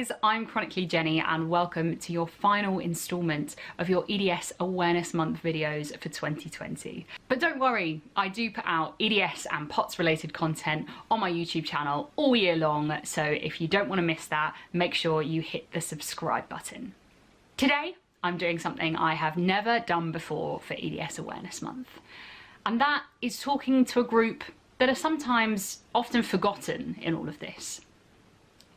guys, I'm Chronically Jenny and welcome to your final instalment of your EDS Awareness Month videos for 2020. But don't worry, I do put out EDS and POTS related content on my YouTube channel all year long, so if you don't want to miss that, make sure you hit the subscribe button. Today, I'm doing something I have never done before for EDS Awareness Month, and that is talking to a group that are sometimes often forgotten in all of this.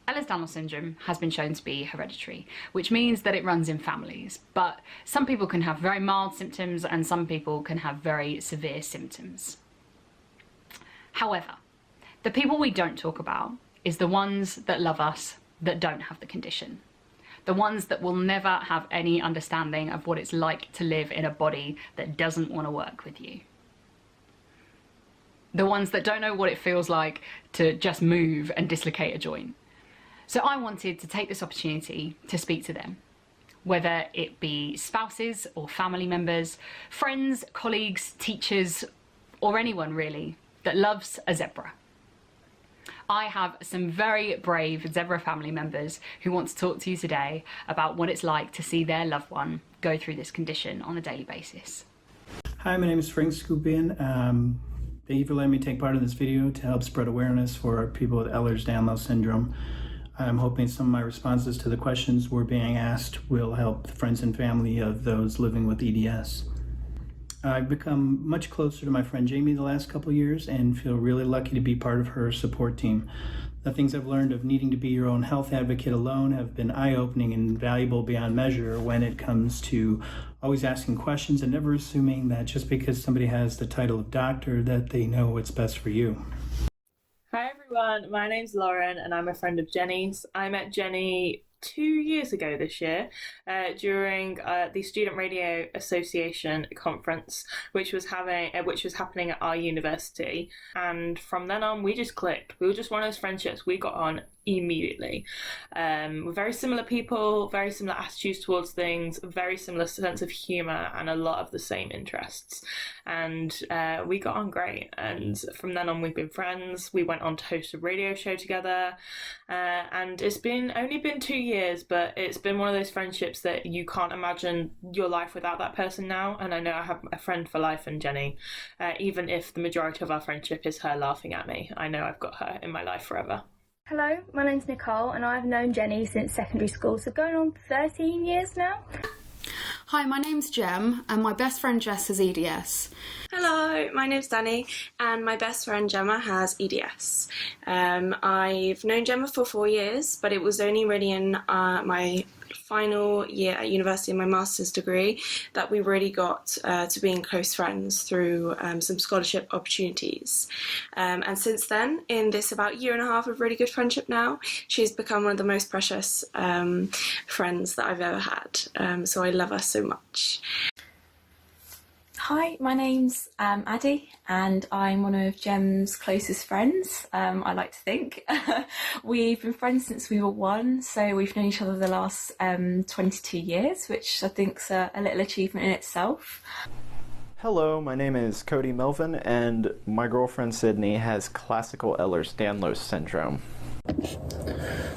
Ehlers Danlos Syndrome has been shown to be hereditary, which means that it runs in families, but some people can have very mild symptoms and some people can have very severe symptoms. However, the people we don't talk about is the ones that love us that don't have the condition. The ones that will never have any understanding of what it's like to live in a body that doesn't want to work with you. The ones that don't know what it feels like to just move and dislocate a joint. So I wanted to take this opportunity to speak to them, whether it be spouses or family members, friends, colleagues, teachers, or anyone really that loves a zebra. I have some very brave zebra family members who want to talk to you today about what it's like to see their loved one go through this condition on a daily basis. Hi, my name is Frank Scoopin. Thank you for letting me take part in this video to help spread awareness for people with Ehlers Danlos Syndrome. I'm hoping some of my responses to the questions we're being asked will help the friends and family of those living with EDS. I've become much closer to my friend Jamie the last couple of years and feel really lucky to be part of her support team. The things I've learned of needing to be your own health advocate alone have been eye-opening and valuable beyond measure when it comes to always asking questions and never assuming that just because somebody has the title of doctor that they know what's best for you. Hi everyone, my name's Lauren and I'm a friend of Jenny's. I met Jenny 2 years ago this year during the Student Radio Association conference, which was happening at our university, and from then on we just clicked. We were just one of those friendships we got on immediately. We're very similar people, very similar attitudes towards things, very similar sense of humour, and a lot of the same interests, and we got on great. And from then on we've been friends. We went on to host a radio show together, and it's only been 2 years, but it's been one of those friendships that you can't imagine your life without that person now. And I know I have a friend for life in Jenny, even if the majority of our friendship is her laughing at me. I know I've got her in my life forever. Hello, my name's Nicole and I've known Jenny since secondary school, so going on 13 years now. Hi, my name's Jem and my best friend Jess has EDS. Hello, my name's Danny and my best friend Gemma has EDS. I've known Gemma for 4 years, but it was only really in my final year at university in my master's degree that we really got to being close friends through some scholarship opportunities. And since then, in this about year and a half of really good friendship now, she's become one of the most precious friends that I've ever had. So I love her so much. Hi, my name's Addie and I'm one of Jem's closest friends, I like to think. We've been friends since we were 1, so we've known each other the last 22 years, which I think's a little achievement in itself. Hello, my name is Cody Melvin and my girlfriend Sydney has classical Ehlers Danlos Syndrome.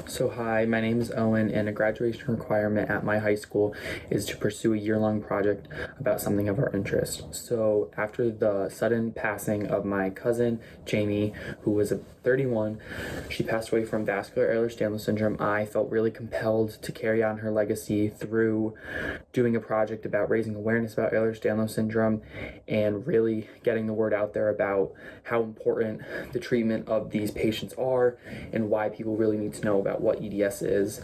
So hi, my name is Owen and a graduation requirement at my high school is to pursue a year-long project about something of our interest. So after the sudden passing of my cousin Jamie, who was 31, she passed away from vascular Ehlers Danlos syndrome, I felt really compelled to carry on her legacy through doing a project about raising awareness about Ehlers Danlos syndrome and really getting the word out there about how important the treatment of these patients are and why people really need to know about what EDS is.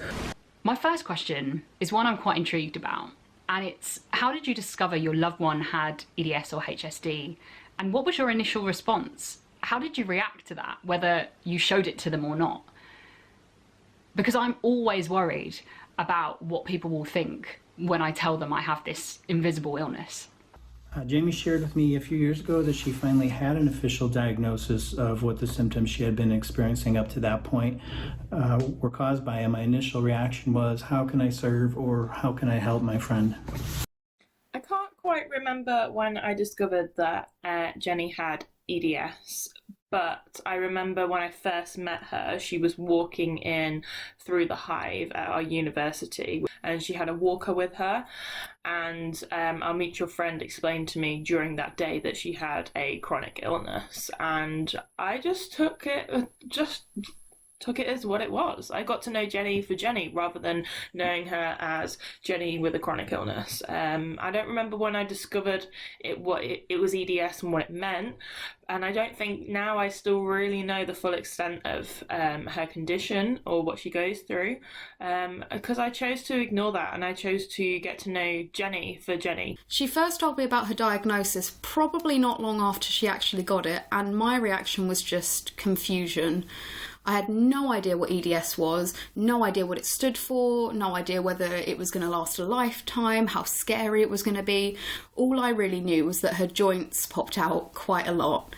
My first question is one I'm quite intrigued about, and it's how did you discover your loved one had EDS or HSD, and what was your initial response? How did you react to that, whether you showed it to them or not? Because I'm always worried about what people will think when I tell them I have this invisible illness. Jamie shared with me a few years ago that she finally had an official diagnosis of what the symptoms she had been experiencing up to that point were caused by, and my initial reaction was, how can I serve or how can I help my friend? I can't quite remember when I discovered that Jenny had EDS, But I remember when I first met her, she was walking in through the hive at our university, and she had a walker with her. And our mutual friend explained to me during that day that she had a chronic illness, and I just took it as what it was. I got to know Jenni for Jenni rather than knowing her as Jenni with a chronic illness. I don't remember when I discovered what it was EDS and what it meant, and I don't think now I still really know the full extent of her condition or what she goes through, because I chose to ignore that and I chose to get to know Jenni for Jenni. She first told me about her diagnosis probably not long after she actually got it, and my reaction was just confusion. I had no idea what EDS was, no idea what it stood for, no idea whether it was going to last a lifetime, how scary it was going to be. All I really knew was that her joints popped out quite a lot.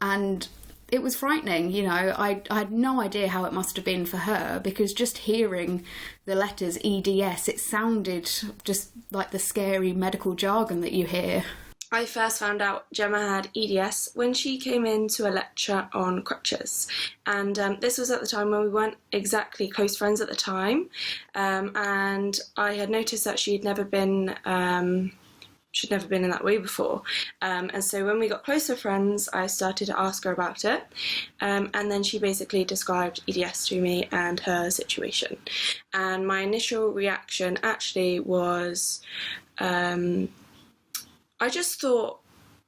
And it was frightening, you know. I had no idea how it must have been for her, because just hearing the letters EDS, it sounded just like the scary medical jargon that you hear. I first found out Gemma had EDS when she came into a lecture on crutches, and this was at the time when we weren't exactly close friends at the time, and I had noticed that she'd never been in that way before, and so when we got closer friends, I started to ask her about it, and then she basically described EDS to me and her situation, and my initial reaction actually was I just thought,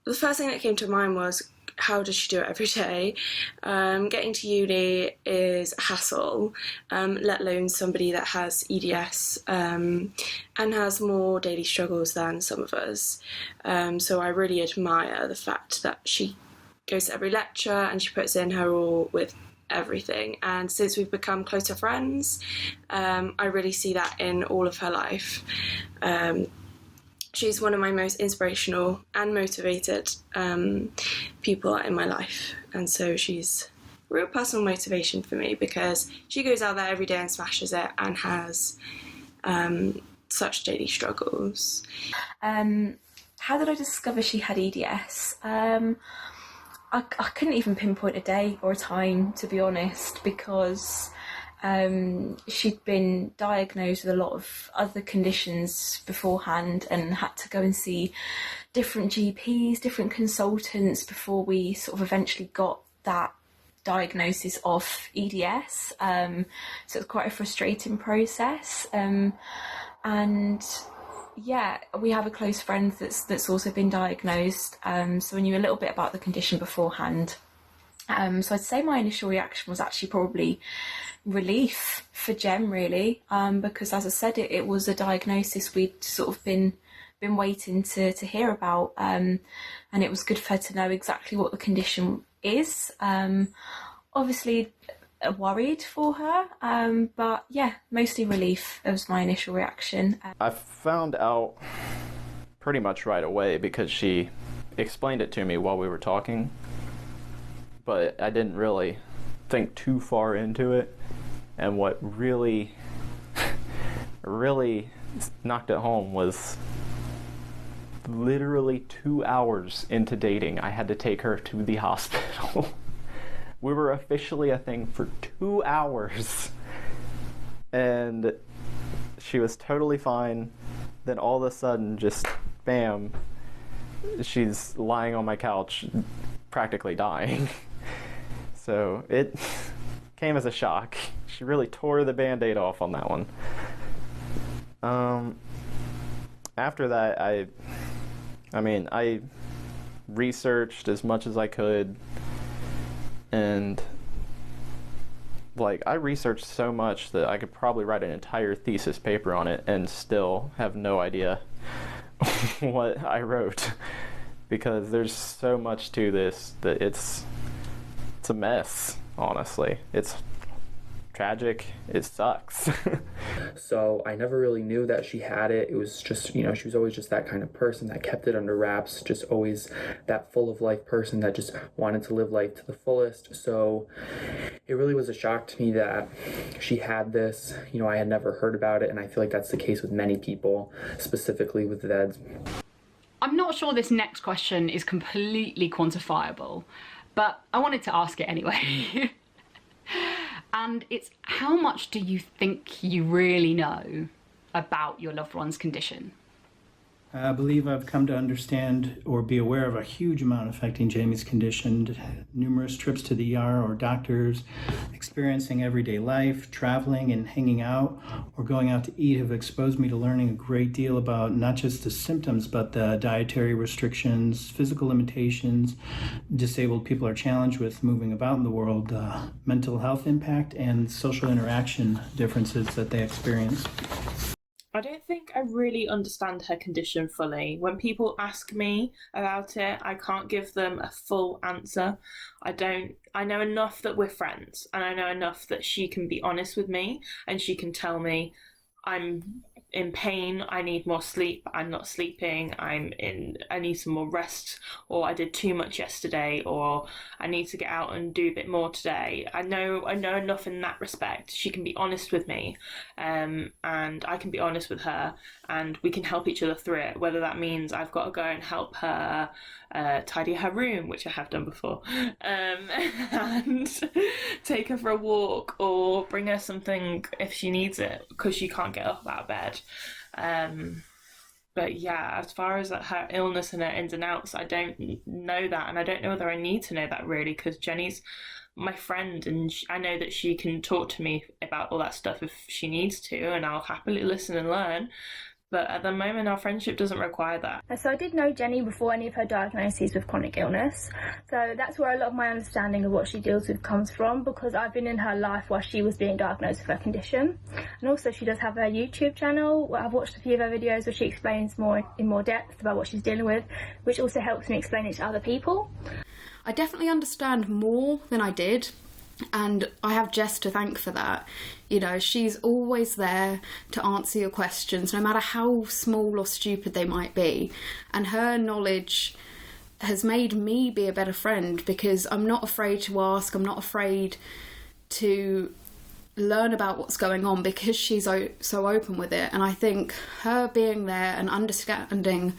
the first thing that came to mind was, how does she do it every day? Getting to uni is a hassle, let alone somebody that has EDS and has more daily struggles than some of us. So I really admire the fact that she goes to every lecture and she puts in her all with everything. And since we've become closer friends, I really see that in all of her life. She's one of my most inspirational and motivated people in my life, and so she's real personal motivation for me, because she goes out there every day and smashes it and has such daily struggles. How did I discover she had EDS? I couldn't even pinpoint a day or a time, to be honest, because she'd been diagnosed with a lot of other conditions beforehand and had to go and see different GPs, different consultants before we sort of eventually got that diagnosis of EDS. So it's quite a frustrating process. And yeah, we have a close friend that's also been diagnosed. So I knew a little bit about the condition beforehand. So I'd say my initial reaction was actually probably relief for Jem, really, because as I said, it was a diagnosis we'd sort of been waiting to hear about, and it was good for her to know exactly what the condition is. Obviously worried for her, but yeah, mostly relief. That was my initial reaction. I found out pretty much right away because she explained it to me while we were talking, but I didn't really think too far into it. And what really knocked it home was literally 2 hours into dating, I had to take her to the hospital. We were officially a thing for 2 hours. And she was totally fine. Then all of a sudden, just bam, she's lying on my couch, practically dying. So it came as a shock. She really tore the Band-Aid off on that one. After that, I researched as much as I could, and I researched so much that I could probably write an entire thesis paper on it and still have no idea what I wrote, because there's so much to this that it's a mess, honestly. It's tragic. It sucks. So I never really knew that she had it. It was just, she was always just that kind of person that kept it under wraps, just always that full of life person that just wanted to live life to the fullest. So it really was a shock to me that she had this. I had never heard about it, and I feel like that's the case with many people, specifically with Eds. I'm not sure this next question is completely quantifiable, but I wanted to ask it anyway. And it's, how much do you think you really know about your loved one's condition? I believe I've come to understand or be aware of a huge amount affecting Jamie's condition. Numerous trips to the ER or doctors, experiencing everyday life, traveling and hanging out, or going out to eat have exposed me to learning a great deal about not just the symptoms, but the dietary restrictions, physical limitations disabled people are challenged with moving about in the world, mental health impact, and social interaction differences that they experience. I don't think I really understand her condition fully. When people ask me about it, I can't give them a full answer. I know enough that we're friends, and I know enough that she can be honest with me and she can tell me, I'm in pain, I need more sleep, I'm not sleeping, I need some more rest, or I did too much yesterday, or I need to get out and do a bit more today. I know enough in that respect. She can be honest with me, and I can be honest with her, and we can help each other through it, whether that means I've got to go and help her tidy her room, which I have done before, and take her for a walk, or bring her something if she needs it because she can't get up out of bed. But yeah, as far as her illness and her ins and outs, I don't know that, and I don't know whether I need to know that really, because Jenni's my friend, and I know that she can talk to me about all that stuff if she needs to, and I'll happily listen and learn. But at the moment, our friendship doesn't require that. So I did know Jenni before any of her diagnoses with chronic illness. So that's where a lot of my understanding of what she deals with comes from, because I've been in her life while she was being diagnosed with her condition. And also she does have her YouTube channel. I've watched a few of her videos where she explains in more depth about what she's dealing with, which also helps me explain it to other people. I definitely understand more than I did, and I have Jess to thank for that. You know, she's always there to answer your questions, no matter how small or stupid they might be. And her knowledge has made me be a better friend, because I'm not afraid to ask, I'm not afraid to learn about what's going on, because she's so open with it. And I think her being there and understanding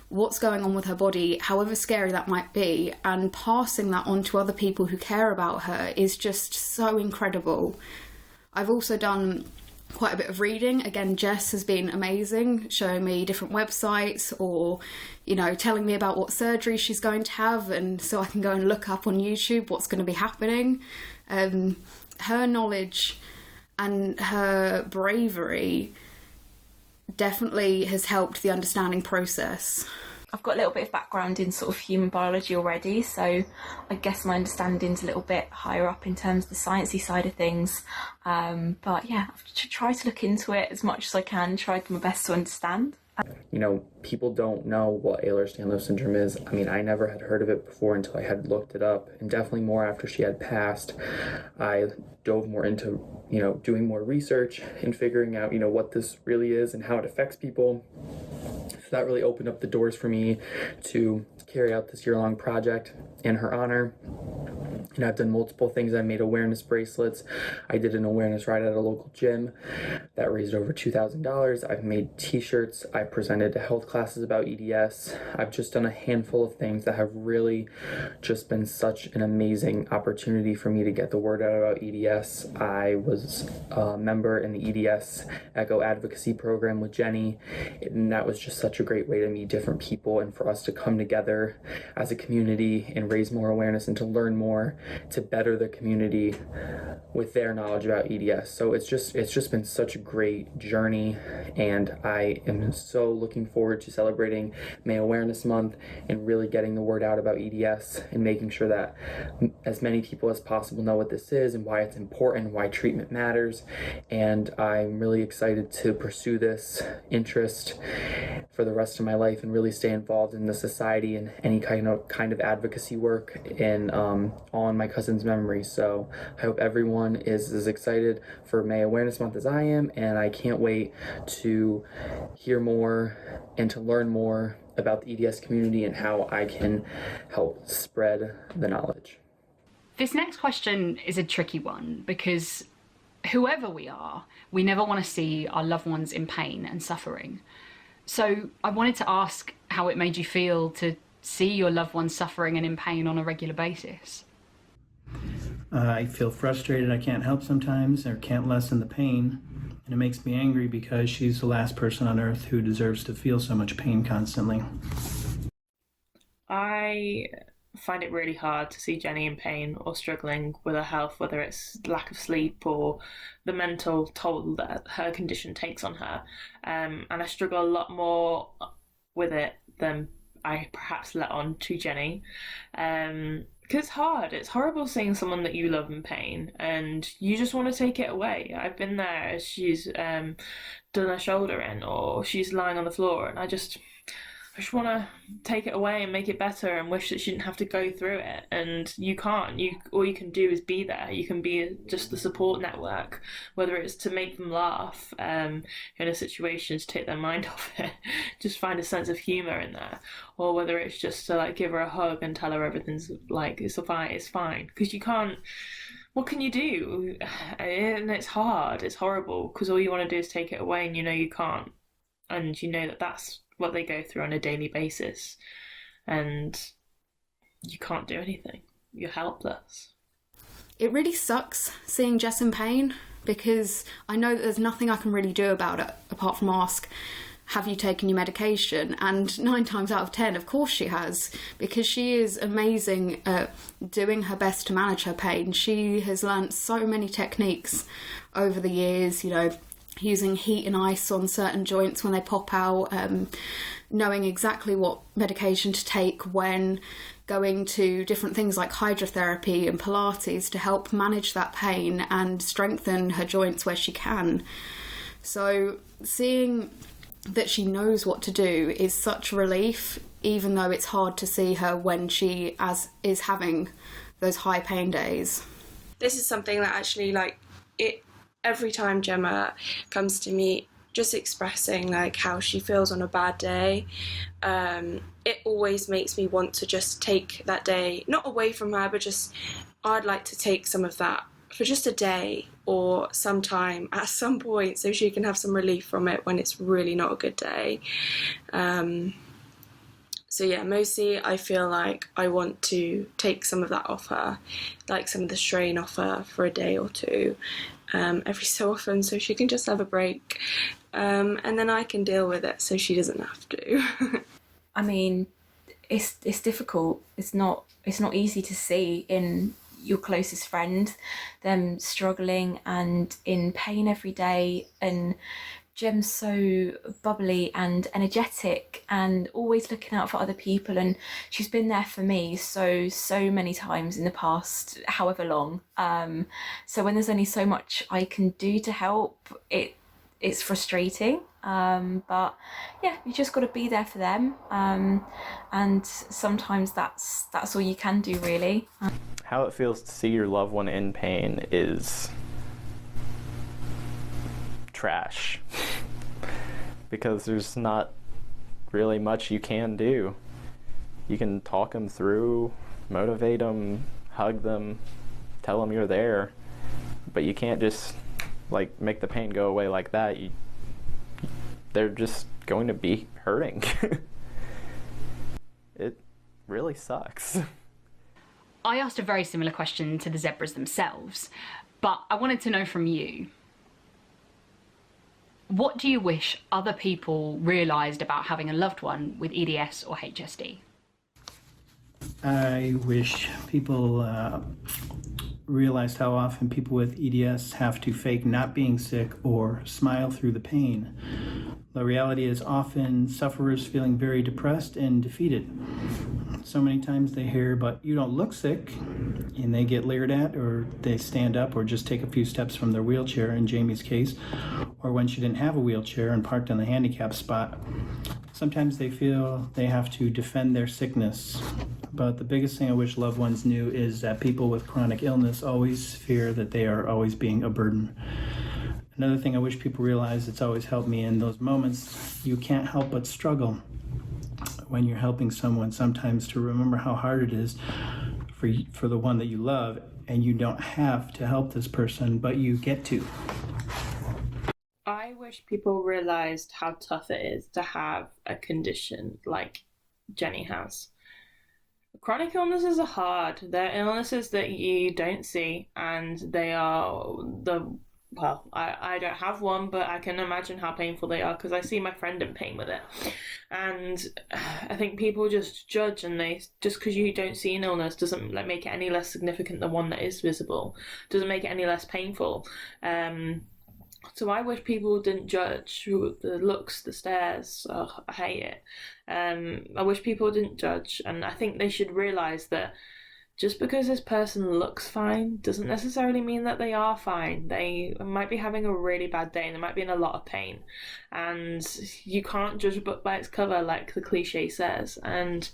what's going on with her body, however scary that might be, and passing that on to other people who care about her is just so incredible. I've also done quite a bit of reading. Again, Jess has been amazing, showing me different websites, or, you know, telling me about what surgery she's going to have, and so I can go and look up on YouTube what's going to be happening. Her knowledge and her bravery definitely has helped the understanding process. I've got a little bit of background in sort of human biology already, so I guess my understanding's a little bit higher up in terms of the sciencey side of things. But yeah, I've tried to look into it as much as I can, tried my best to understand. You know, people don't know what Ehlers Danlos Syndrome is. I mean, I never had heard of it before until I had looked it up, and definitely more after she had passed. I dove more into, you know, doing more research and figuring out, you know, what this really is and how it affects people. So that really opened up the doors for me to carry out this year-long project in her honor. And I've done multiple things. I made awareness bracelets. I did an awareness ride at a local gym that raised over $2,000. I've made t-shirts. I presented to health classes about EDS. I've just done a handful of things that have really just been such an amazing opportunity for me to get the word out about EDS. I was a member in the EDS Echo Advocacy Program with Jenni, and that was just such a great way to meet different people and for us to come together as a community and raise more awareness and to learn more, to better the community with their knowledge about EDS. So it's just been such a great journey, and I am so looking forward to celebrating May Awareness Month and really getting the word out about EDS and making sure that as many people as possible know what this is and why it's important, why treatment matters. And I'm really excited to pursue this interest for the rest of my life and really stay involved in the society and any kind of advocacy work in on my cousin's memory. So I hope everyone is as excited for May Awareness Month as I am, and I can't wait to hear more and to learn more about the EDS community and how I can help spread the knowledge. This next question is a tricky one, because whoever we are, we never want to see our loved ones in pain and suffering. So I wanted to ask how it made you feel to see your loved one suffering and in pain on a regular basis? I feel frustrated I can't help sometimes or can't lessen the pain. And it makes me angry because she's the last person on earth who deserves to feel so much pain constantly. I find it really hard to see Jenni in pain or struggling with her health, whether it's lack of sleep or the mental toll that her condition takes on her. And I struggle a lot more with it than I perhaps let on to Jenni. Because it's hard. It's horrible seeing someone that you love in pain and you just want to take it away. I've been there as she's done her shoulder in, or she's lying on the floor, and I just want to take it away and make it better and wish that she didn't have to go through it. And you can't. All you can do is be there. You can be just the support network, whether it's to make them laugh in a situation, to take their mind off it, just find a sense of humour in there, or whether it's just to like give her a hug and tell her everything's like it's fine. Because you can't. What can you do? And it's hard. It's horrible because all you want to do is take it away, and you know you can't, and you know that that's what they go through on a daily basis, and you can't do anything. You're helpless. It really sucks seeing Jess in pain, because I know that there's nothing I can really do about it apart from ask, have you taken your medication? And 9 times out of 10, of course she has, because she is amazing at doing her best to manage her pain. She has learnt so many techniques over the years, you know, using heat and ice on certain joints when they pop out, knowing exactly what medication to take when, going to different things like hydrotherapy and Pilates to help manage that pain and strengthen her joints where she can. So seeing that she knows what to do is such a relief, even though it's hard to see her when she is having those high pain days. This is something that actually, like, every time Gemma comes to me just expressing like how she feels on a bad day, it always makes me want to just take that day, not away from her, but just I'd like to take some of that for just a day or some time at some point so she can have some relief from it when it's really not a good day. So yeah, mostly I feel like I want to take some of that off her, like some of the strain off her for a day or two, every so often, so she can just have a break, and then I can deal with it so she doesn't have to. I mean, it's difficult. It's not easy to see in your closest friend them struggling and in pain every day, and Gem's so bubbly and energetic and always looking out for other people, and she's been there for me so many times in the past however long, so when there's only so much I can do to help, it's frustrating, but yeah, you just got to be there for them, and sometimes that's all you can do, really. How it feels to see your loved one in pain is trash, because there's not really much you can do. You can talk them through, motivate them, hug them, tell them you're there, but you can't just like make the pain go away like that. They're just going to be hurting. It really sucks. I asked a very similar question to the zebras themselves, but I wanted to know from you, what do you wish other people realised about having a loved one with EDS or HSD? I wish people realized how often people with EDS have to fake not being sick or smile through the pain. The reality is often sufferers feeling very depressed and defeated. So many times they hear, but you don't look sick, and they get leered at, or they stand up or just take a few steps from their wheelchair in Jamie's case, or when she didn't have a wheelchair and parked in the handicap spot. Sometimes they feel they have to defend their sickness. But the biggest thing I wish loved ones knew is that people with chronic illness always fear that they are always being a burden. Another thing I wish people realize that's always helped me in those moments, you can't help but struggle when you're helping someone sometimes, to remember how hard it is for the one that you love, and you don't have to help this person, but you get to. I wish people realised how tough it is to have a condition like Jenni has. Chronic illnesses are hard. They're illnesses that you don't see, and they are I don't have one, but I can imagine how painful they are because I see my friend in pain with it. And I think people just judge, and just because you don't see an illness doesn't make it any less significant than one that is visible, doesn't make it any less painful. So I wish people didn't judge the looks, the stares. Oh, I hate it. I wish people didn't judge, and I think they should realise that just because this person looks fine doesn't necessarily mean that they are fine. They might be having a really bad day and they might be in a lot of pain. And you can't judge a book by its cover, like the cliche says. And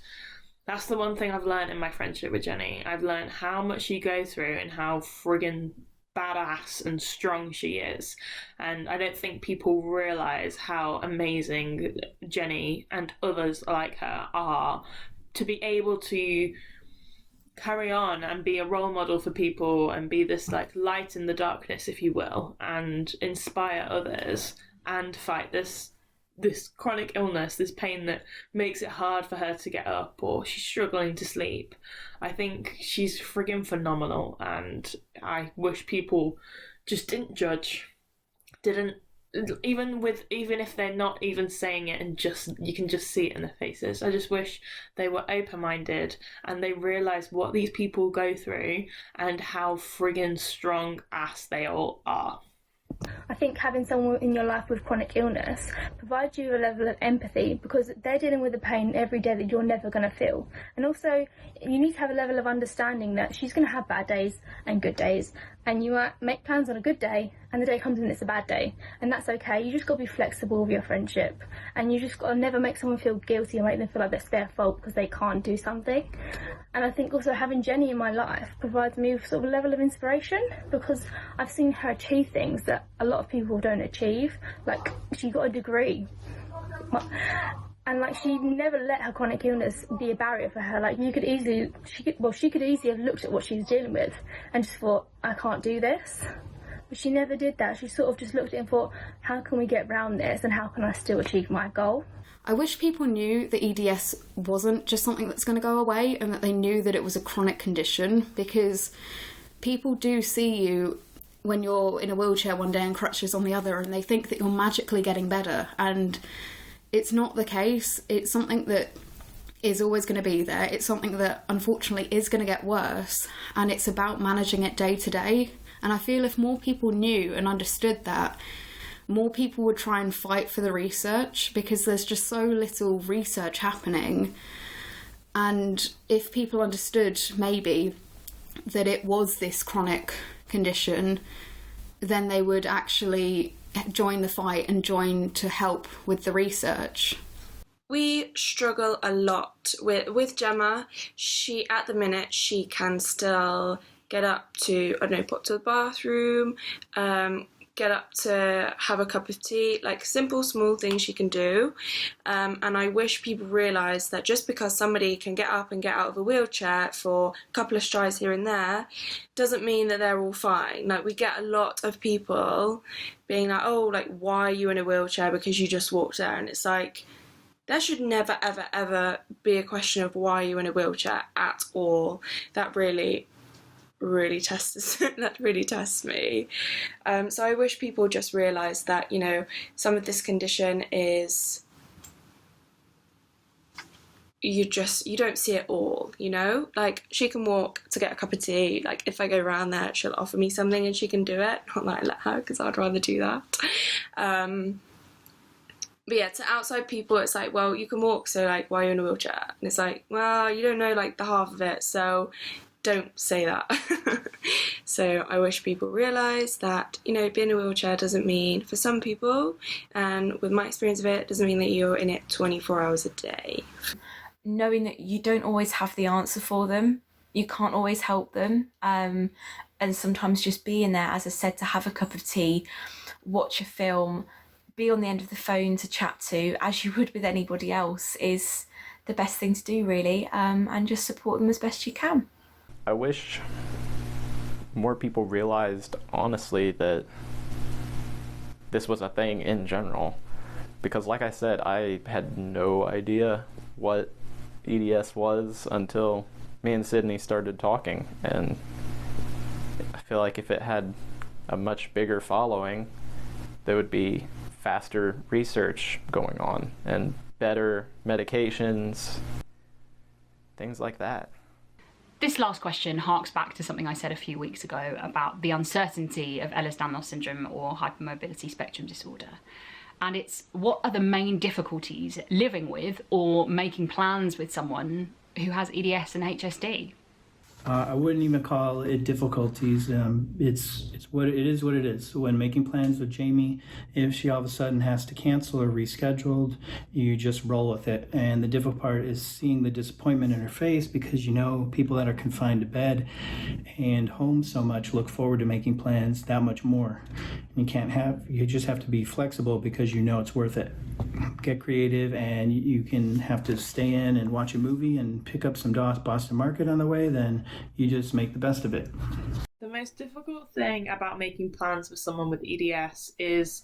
that's the one thing I've learned in my friendship with Jenni. I've learned how much she goes through and how friggin' badass and strong she is. And I don't think people realise how amazing Jenni and others like her are to be able to carry on and be a role model for people and be this light in the darkness, if you will, and inspire others and fight this chronic illness, this pain that makes it hard for her to get up or she's struggling to sleep. I think she's friggin' phenomenal, and I wish people just didn't judge, even if they're not even saying it, and you can just see it in their faces. I just wish they were open-minded and they realised what these people go through and how friggin' strong ass they all are. I think having someone in your life with chronic illness provides you a level of empathy because they're dealing with the pain every day that you're never going to feel. And also, you need to have a level of understanding that she's going to have bad days and good days. And you might make plans on a good day and the day comes and it's a bad day. And that's okay. You just got to be flexible with your friendship. And you just got to never make someone feel guilty or make them feel like it's their fault because they can't do something. And I think also having Jenni in my life provides me with sort of a level of inspiration because I've seen her achieve things that a lot of people don't achieve. Like, she got a degree. And she never let her chronic illness be a barrier for her. She could easily have looked at what she was dealing with and just thought, I can't do this. But she never did that. She sort of just looked at it and thought, how can we get around this and how can I still achieve my goal? I wish people knew that EDS wasn't just something that's going to go away and that they knew that it was a chronic condition, because people do see you when you're in a wheelchair one day and crutches on the other and they think that you're magically getting better, and it's not the case. It's something that is always going to be there. It's something that unfortunately is going to get worse, and it's about managing it day to day. And I feel if more people knew and understood that, more people would try and fight for the research, because there's just so little research happening. And if people understood maybe that it was this chronic condition, then they would actually join the fight and join to help with the research. We struggle a lot with Gemma. At the minute, she can still get up to, pop to the bathroom, get up to have a cup of tea, simple, small things she can do. And I wish people realised that just because somebody can get up and get out of a wheelchair for a couple of strides here and there, doesn't mean that they're all fine. We get a lot of people being why are you in a wheelchair? Because you just walked there. And it's there should never, ever, ever be a question of why are you in a wheelchair at all. That really tests me. So I wish people just realised that, some of this condition is, you don't see it all, she can walk to get a cup of tea. If I go around there, she'll offer me something and she can do it. Not that I let her, because I'd rather do that. But yeah, to outside people, it's well, you can walk, so why are you in a wheelchair? And it's well, you don't know the half of it, so don't say that. So I wish people realise that, being in a wheelchair doesn't mean, for some people, and with my experience of it, doesn't mean that you're in it 24 hours a day. Knowing that you don't always have the answer for them, you can't always help them, and sometimes just being there, as I said, to have a cup of tea, watch a film, be on the end of the phone to chat to, as you would with anybody else, is the best thing to do, really, and just support them as best you can. I wish more people realized, honestly, that this was a thing in general. Because like I said, I had no idea what EDS was until me and Sydney started talking, and I feel like if it had a much bigger following, there would be faster research going on and better medications, things like that. This last question harks back to something I said a few weeks ago about the uncertainty of Ehlers Danlos Syndrome or Hypermobility Spectrum Disorder. And it's, what are the main difficulties living with or making plans with someone who has EDS and HSD? I wouldn't even call it difficulties. It's what it is. What it is. When making plans with Jamie, if she all of a sudden has to cancel or rescheduled, you just roll with it. And the difficult part is seeing the disappointment in her face, because you know people that are confined to bed and home so much look forward to making plans that much more. You just have to be flexible, because you know it's worth it. Get creative, and you can have to stay in and watch a movie and pick up some Boston Market on the way, then you just make the best of it. The most difficult thing about making plans with someone with EDS is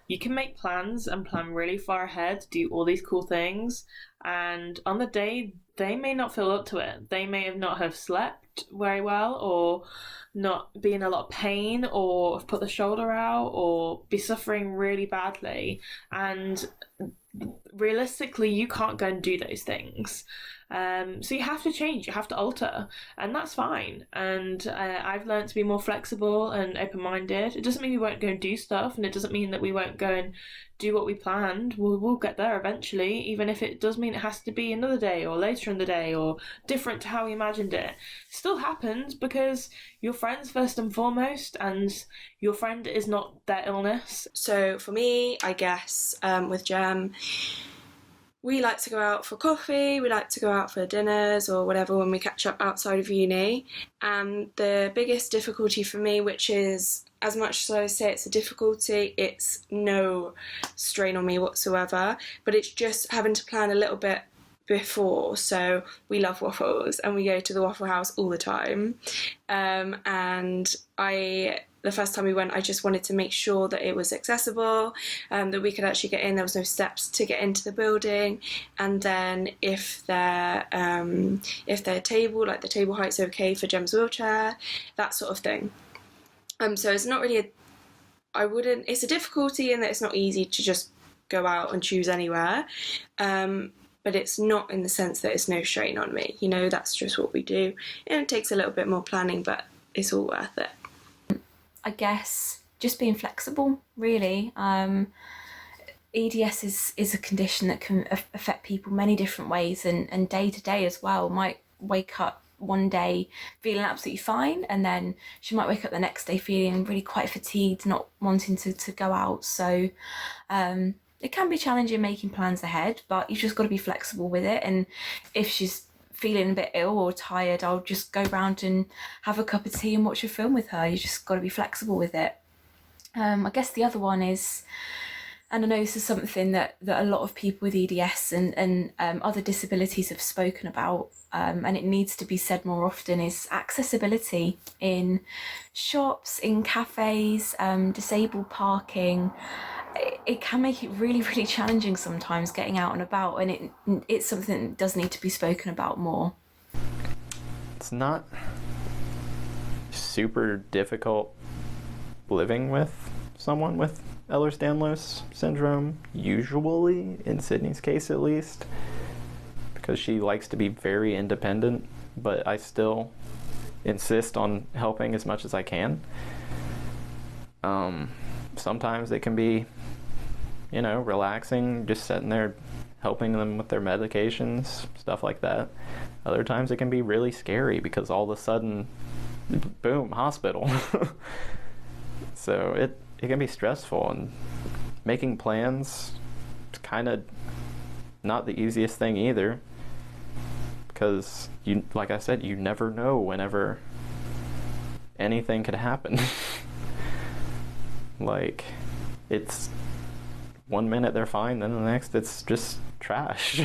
you can make plans and plan really far ahead, do all these cool things, and on the day they may not feel up to it. They may not have slept very well, or not be in a lot of pain, or have put the shoulder out, or be suffering really badly, and realistically you can't go and do those things. So you have to change, you have to alter, and that's fine. And I've learned to be more flexible and open-minded. It doesn't mean we won't go and do stuff, and it doesn't mean that we won't go and do what we planned. We'll get there eventually, even if it does mean it has to be another day or later in the day or different to how we imagined it. It still happens, because your friend's first and foremost, and your friend is not their illness. So for me, I guess with Jem, we like to go out for coffee, we like to go out for dinners or whatever when we catch up outside of uni. And the biggest difficulty for me, which is, as much as I say it's a difficulty, it's no strain on me whatsoever, but it's just having to plan a little bit before. So we love waffles and we go to the Waffle House all the time. And the first time we went, I just wanted to make sure that it was accessible, that we could actually get in. There was no steps to get into the building, and then if their table, like the table height's okay for Jem's wheelchair, that sort of thing. So it's not really it's a difficulty in that it's not easy to just go out and choose anywhere. But it's not in the sense that it's no strain on me. You know, that's just what we do. And it takes a little bit more planning, but it's all worth it. I guess just being flexible, really. EDS is a condition that can affect people many different ways, and day to day as well. Might wake up one day feeling absolutely fine, and then she might wake up the next day feeling really quite fatigued, not wanting to go out. So it can be challenging making plans ahead, but you've just got to be flexible with it. And if she's feeling a bit ill or tired, I'll just go round and have a cup of tea and watch a film with her. You just got to be flexible with it. I guess the other one is, and I know this is something that a lot of people with EDS and other disabilities have spoken about, and it needs to be said more often, is accessibility in shops, in cafes, disabled parking. It can make it really, really challenging sometimes getting out and about, and it's something that does need to be spoken about more. It's not super difficult living with someone with Ehlers Danlos Syndrome, usually, in Sydney's case at least, because she likes to be very independent, but I still insist on helping as much as I can. Sometimes it can be, relaxing, just sitting there helping them with their medications, stuff like that. Other times it can be really scary because all of a sudden, boom, hospital. So it can be stressful, and making plans is kind of not the easiest thing either, because like I said, you never know whenever anything could happen. Like, it's 1 minute they're fine, then the next it's just trash.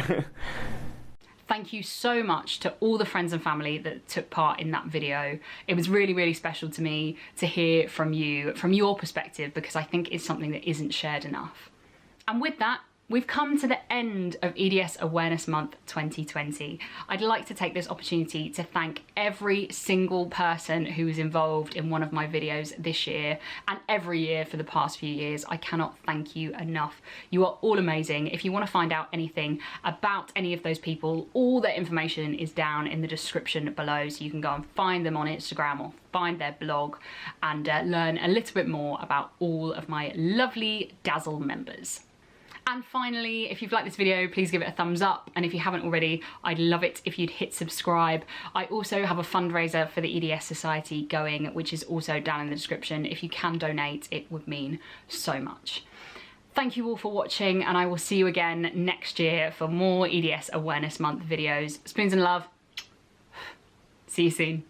Thank you so much to all the friends and family that took part in that video. It was really, really special to me to hear from you, from your perspective, because I think it's something that isn't shared enough. And with that, We've come to the end of EDS Awareness Month 2020. I'd like to take this opportunity to thank every single person who was involved in one of my videos this year and every year for the past few years. I cannot thank you enough. You are all amazing. If you want to find out anything about any of those people, all their information is down in the description below, so you can go and find them on Instagram or find their blog and learn a little bit more about all of my lovely Dazzle members. And finally, if you've liked this video, please give it a thumbs up. And if you haven't already, I'd love it if you'd hit subscribe. I also have a fundraiser for the EDS Society going, which is also down in the description. If you can donate, it would mean so much. Thank you all for watching, and I will see you again next year for more EDS Awareness Month videos. Spoons and love. See you soon.